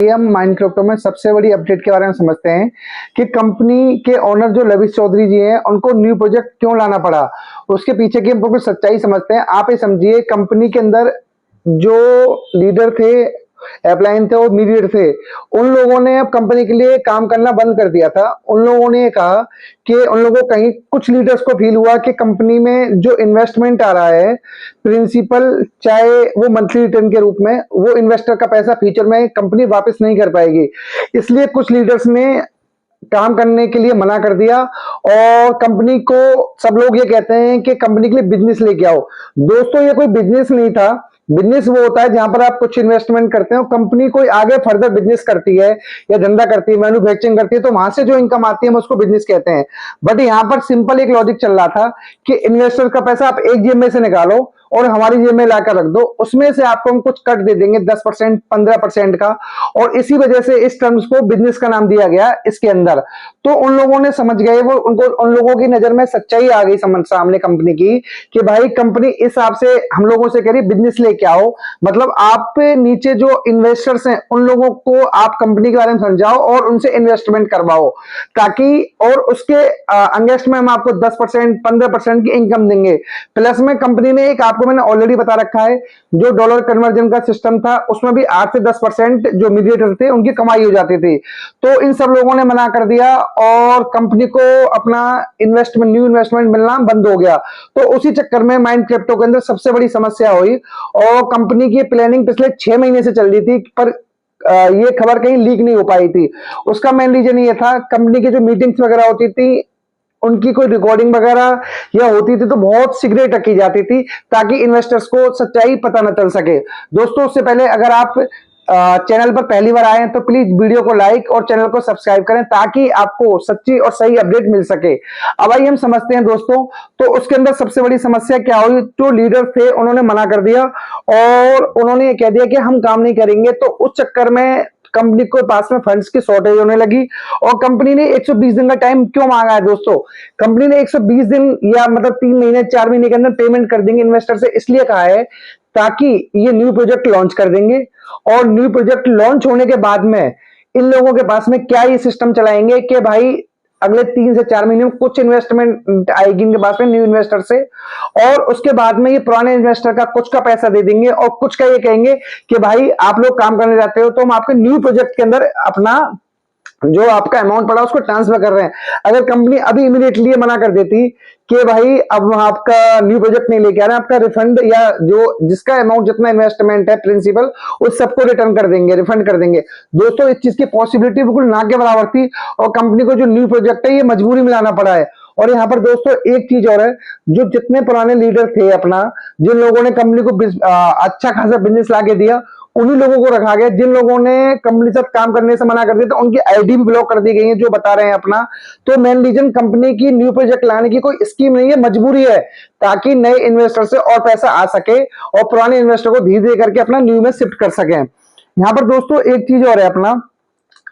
हम mind crypto में सबसे बड़ी अपडेट के बारे में समझते हैं कि कंपनी के ओनर जो लविश चौधरी जी हैं उनको न्यू प्रोजेक्ट क्यों लाना पड़ा। उसके पीछे की हम बिल्कुल सच्चाई समझते हैं। आप ये समझिए, कंपनी के अंदर जो लीडर थे, अपलाइन थे और मीडिएटर थे, उन लोगों ने अब कंपनी के लिए काम करना बंद कर दिया था। उन लोगों ने कहा कि उन लोगों कहीं कुछ लीडर्स को फील हुआ कि कंपनी में जो इन्वेस्टमेंट आ रहा है, प्रिंसिपल चाहे वो मंथली रिटर्न के रूप में, वो इन्वेस्टर का पैसा फ्यूचर में कंपनी वापस नहीं कर पाएगी। इसलिए कुछ लीडर्स ने काम करने के लिए मना कर दिया और कंपनी को सब लोग ये कहते हैं कि कंपनी के लिए बिजनेस लेके आओ। दोस्तों, ये कोई बिजनेस नहीं था। बिजनेस वो होता है जहां पर आप कुछ इन्वेस्टमेंट करते हो, कंपनी कोई आगे फर्दर बिजनेस करती है या धंधा करती है, मैन्युफैक्चरिंग करती है, तो वहां से जो इनकम आती है हम उसको बिजनेस कहते हैं। बट यहाँ पर सिंपल एक लॉजिक चल रहा था कि इन्वेस्टर का पैसा आप एक जेब में से निकालो और हमारी जेब में लाकर रख दो, उसमें से आपको हम कुछ कट दे देंगे 10% 15% का, और इसी वजह से इस टर्म्स को बिजनेस का नाम दिया गया इसके अंदर। तो उन लोगों ने समझ गए, वो उनको उन लोगों की नजर में सच्चाई आ गई समझ सामने कंपनी की कि भाई कंपनी इस हिसाब से हम लोगों से कह रही बिजनेस लेके आओ, मतलब आप पे नीचे जो इन्वेस्टर्स हैं उन लोगों को आप कंपनी के बारे में समझाओ और उनसे इन्वेस्टमेंट करवाओ, ताकि और उसके अंगेस्ट में हम आपको 10% 15% की इनकम देंगे। प्लस में कंपनी ने एक, आपको मैंने ऑलरेडी बता रखा है, जो डॉलर कन्वर्जन का सिस्टम था उसमें भी 8 से 10% जो मीडिएटर थे उनकी कमाई हो जाती थी। तो इन सब लोगों ने मना कर दिया और कंपनी को अपना इन्वेस्टमेंट, न्यू इन्वेस्टमेंट मिलना बंद हो गया। तो उसी चक्कर में माइंड क्रिप्टो के अंदर सबसे बड़ी समस्या हुई और कंपनी की प्लानिंग पिछले 6 महीने से चल रही थी, पर ये खबर कहीं लीक नहीं हो पाई थी। उसका मेन रीजन ये था, कंपनी की जो मीटिंग्स वगैरह होती थी उनकी कोई रिकॉर्डिंग वगैरह या होती थी तो बहुत सीक्रेट रखी जाती थी, ताकि इन्वेस्टर्स को सच्चाई पता न चल सके। दोस्तों, उससे पहले अगर आप चैनल पर पहली बार आए हैं तो प्लीज वीडियो को लाइक और चैनल को सब्सक्राइब करें, ताकि आपको सच्ची और सही अपडेट मिल सके। अब आइए हम समझते हैं दोस्तों। तो उसके अंदर सबसे बड़ी समस्या क्या हुई, जो लीडर थे उन्होंने मना कर दिया और उन्होंने ये कह दिया कि हम काम नहीं करेंगे। तो उस चक्कर में कंपनी को पास में फंड्स की शॉर्टेज होने लगी और कंपनी ने 120 दिन का टाइम क्यों मांगा है दोस्तों। कंपनी ने 120 दिन या मतलब 3 महीने 4 महीने के अंदर पेमेंट कर देंगे इन्वेस्टर से, इसलिए कहा है ताकि ये न्यू प्रोजेक्ट लॉन्च कर देंगे और न्यू प्रोजेक्ट लॉन्च होने के बाद में इन लोगों के पास में क्या ये सिस्टम चलाएंगे कि भाई अगले 3 से 4 महीने में कुछ इन्वेस्टमेंट आएगी इनके पास में न्यू इन्वेस्टर से, और उसके बाद में ये पुराने इन्वेस्टर का कुछ का पैसा दे देंगे और कुछ का ये कहेंगे कि भाई आप लोग काम करने जाते हो तो हम आपके न्यू प्रोजेक्ट के अंदर अपना जो आपका अमाउंट पड़ा उसको ट्रांसफर कर रहे हैं। अगर कंपनी अभी इमीडिएटली मना कर देती कि भाई अब हम आपका न्यू प्रोजेक्ट नहीं लेके आ रहे हैं, आपका रिफंड या जो जिसका अमाउंट जितना इन्वेस्टमेंट है प्रिंसिपल उस सबको रिटर्न कर देंगे, रिफंड कर देंगे। दोस्तों, इस चीज की पॉसिबिलिटी बिल्कुल ना के बराबर थी और कंपनी को जो न्यू प्रोजेक्ट है ये मजबूरी में लाना पड़ा है। और यहाँ पर दोस्तों एक चीज और है, जो जितने पुराने लीडर थे अपना, जिन लोगों ने कंपनी को अच्छा खासा बिजनेस लाके दिया, उन्हीं लोगों को रखा गया। जिन लोगों ने कंपनी से काम करने से मना कर दिया तो उनकी आईडी भी ब्लॉक कर दी गई है, जो बता रहे हैं अपना। तो मेन रीजन कंपनी की न्यू प्रोजेक्ट लाने की कोई स्कीम नहीं है, मजबूरी है, ताकि नए इन्वेस्टर से और पैसा आ सके और पुराने इन्वेस्टर को धीरे धीरे करके अपना न्यू में शिफ्ट कर सके। यहाँ पर दोस्तों एक चीज और है अपना,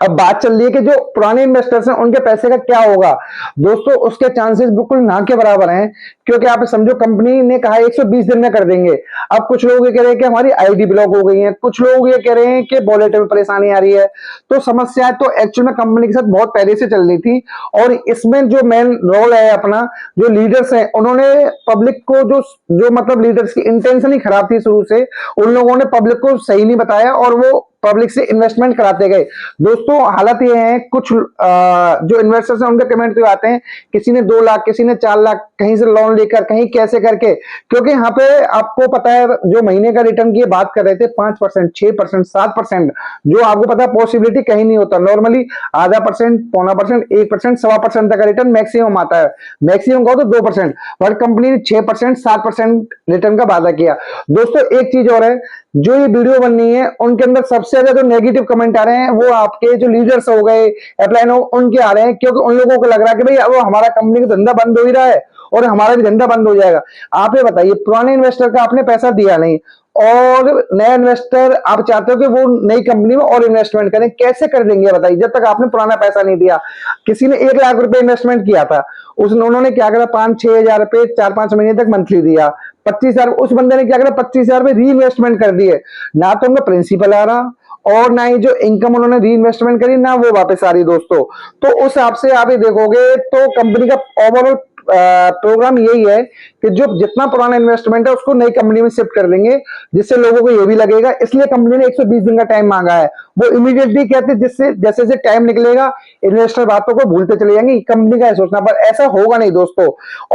अब बात चल रही है कि जो पुराने इन्वेस्टर्स हैं उनके पैसे का क्या होगा। दोस्तों, उसके चांसेस बिल्कुल ना के बराबर हैं, क्योंकि आप समझो कंपनी ने कहा 120 दिन में कर देंगे। अब कुछ लोग ये कह रहे हैं कि हमारी आईडी ब्लॉक हो गई है, कुछ लोग ये कह रहे हैं कि वॉलेट में परेशानी आ रही है। तो समस्या तो एक्चुअल में कंपनी के साथ बहुत पहले से चल रही थी और इसमें जो मेन रोल है अपना, जो लीडर्स हैं उन्होंने पब्लिक को जो मतलब लीडर्स की इंटेंशन ही खराब थी शुरू से, उन लोगों ने पब्लिक को सही नहीं बताया और वो पब्लिक से इन्वेस्टमेंट कराते गए। दोस्तों, हालत ये है, कुछ जो इन्वेस्टर्स हैं उनके कमेंट तो आते हैं, किसी ने 2 लाख, किसी ने 4 लाख, कहीं से लोन लेकर, कहीं कैसे करके, क्योंकि यहाँ पे आपको पता है जो महीने का रिटर्न की बात कर रहे थे 5%, 6%, 7%, जो आपको पता है पॉसिबिलिटी कहीं नहीं होता। नॉर्मली आधा परसेंट, पौना परसेंट, 1%, 1.25% तक का रिटर्न मैक्सिमम आता है। मैक्सिमम कहो तो 2%, बट कंपनी ने 6%, 7% रिटर्न का वादा किया। दोस्तों, एक चीज और है, जो ये वीडियो बननी है उनके अंदर सबसे ज्यादा जो नेगेटिव कमेंट आ रहे हैं वो आपके जो लीडर्स हो गए, अपलाइन हो, उनके आ रहे हैं, क्योंकि उन लोगों को लग रहा है कि भाई अब हमारा कंपनी का धंधा बंद हो ही रहा है और हमारा भी धंधा बंद हो जाएगा। आप ये बताइए, पुराने इन्वेस्टर का आपने पैसा दिया नहीं और नया इन्वेस्टर आप चाहते हो कि वो नई कंपनी में और इन्वेस्टमेंट करें, कैसे कर देंगे बताइए, जब तक आपने पुराना पैसा नहीं दिया। किसी ने 1 लाख रुपए इन्वेस्टमेंट किया था, उन्होंने क्या करा, 5-6 हजार रुपए 4-5 महीने तक मंथली दिया। 25 हजार, उस बंदे ने क्या करा, 25 हजार रुपए री इन्वेस्टमेंट कर दिए। ना तो उनका प्रिंसिपल आ रहा और ना ही जो इनकम उन्होंने री इन्वेस्टमेंट करी ना वो वापस आ रही दोस्तों। तो उस हिसाब से आप ये देखोगे तो कंपनी का ओवरऑल प्रोग्राम यही है कि जो जितना पुराना इन्वेस्टमेंट है उसको नई कंपनी में शिफ्ट कर देंगे, जिससे लोगों को ये भी लगेगा। इसलिए कंपनी ने 120 दिन का टाइम मांगा है। वो इमीडिएटली कहते हैं, जिससे जैसे जैसे टाइम निकलेगा इन्वेस्टर बातों को भूलते चले जाएंगे, कंपनी का है सोचना, पर ऐसा होगा नहीं दोस्तों।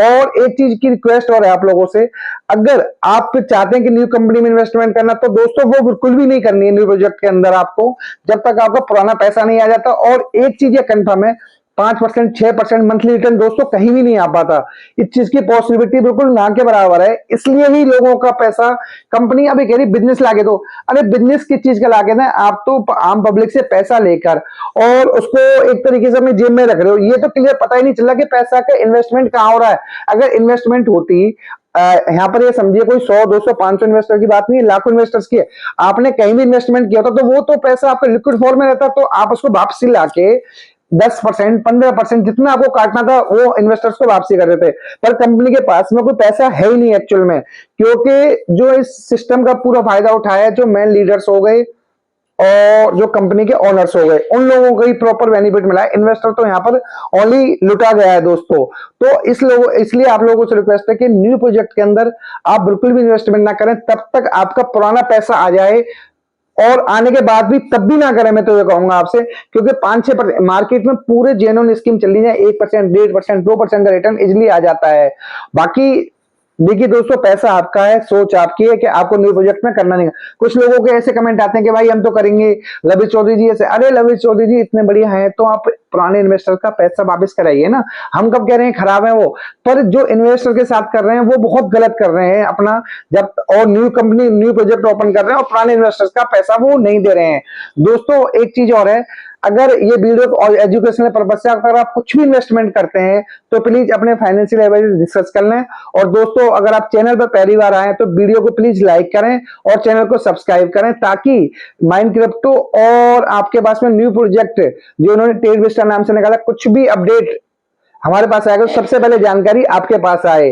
और एक चीज की रिक्वेस्ट और है आप लोगों से, अगर आप चाहते हैं कि न्यू कंपनी में इन्वेस्टमेंट करना, तो दोस्तों वो बिल्कुल भी नहीं करनी है न्यू प्रोजेक्ट के अंदर आपको, जब तक आपका पुराना पैसा नहीं आ जाता। और एक चीज ये कंफर्म है, 5% 6% मंथली रिटर्न दोस्तों कहीं भी नहीं आ पाता। इस चीज की पॉसिबिलिटी बिल्कुल ना के बराबर है। इसलिए ही लोगों का पैसा कंपनी अभी कह रही बिजनेस लाके दो। अरे बिजनेस किस चीज का लाके दें? आप तो आम पब्लिक से पैसा लेकर और उसको एक तरीके से अपनी जेब में रख रहे हो। ये तो क्लियर पता ही नहीं चला कि पैसा का इन्वेस्टमेंट कहां हो रहा है। अगर इन्वेस्टमेंट होती, यहाँ पर ये समझिए कोई 100 200 500 इन्वेस्टर की बात नहीं है, लाखों इन्वेस्टर्स की है। आपने कहीं भी इन्वेस्टमेंट किया था तो वो तो पैसा आपका लिक्विड फॉर्म में रहता, तो आप उसको वापसी लाके 10% 15% जितना आपको काटना था वो इन्वेस्टर्स को वापसी कर देते। पर कंपनी के पास में कोई पैसा है ही नहीं एक्चुअल में, क्योंकि जो इस सिस्टम का पूरा फायदा उठाया जो मेन लीडर्स हो गए और जो कंपनी के ओनर्स हो गए, उन लोगों को ही प्रॉपर बेनिफिट मिला है। इन्वेस्टर तो यहाँ पर ओनली लुटा गया है दोस्तों। तो इसलिए आप लोगों से रिक्वेस्ट है कि न्यू प्रोजेक्ट के अंदर आप बिल्कुल भी इन्वेस्टमेंट ना करें तब तक आपका पुराना पैसा आ जाए, और आने के बाद भी तब भी ना करें। मैं तो ये कहूंगा आपसे, क्योंकि 5-6% मार्केट में पूरे जेन्युइन स्कीम चल रही है, 1% 1.5% 2% का रिटर्न इजिली आ जाता है। बाकी देखिए दोस्तों, पैसा आपका है, सोच आपकी है कि आपको न्यू प्रोजेक्ट में करना नहीं। कुछ लोगों के ऐसे कमेंट आते हैं कि भाई हम तो करेंगे, लविश चौधरी जी ऐसे। अरे लविश चौधरी जी इतने बढ़िया हैं तो आप पुराने इन्वेस्टर का पैसा वापस कराइए ना। हम कब कह रहे हैं खराब है वो, पर जो इन्वेस्टर के साथ कर रहे हैं वो बहुत गलत कर रहे हैं अपना, जब और new company new project open कर रहे हैं और पुराने इन्वेस्टर्स का पैसा वो नहीं दे रहे हैं। दोस्तों एक चीज और है, अगर ये वीडियो एजुकेशनल पर्पज से अगर आप कुछ भी इन्वेस्टमेंट करते हैं तो प्लीज अपने फाइनेंशियल एडवाइजर डिस्कस कर लें। और दोस्तों अगर आप चैनल पर पहली बार आए तो वीडियो को प्लीज लाइक करें और चैनल को सब्सक्राइब करें, ताकि माइंड क्रिप्टो और आपके पास में न्यू प्रोजेक्ट जो उन्होंने ट्रेडविस्टा नाम से निकाला, कुछ भी अपडेट हमारे पास आएगा सबसे पहले जानकारी आपके पास आए।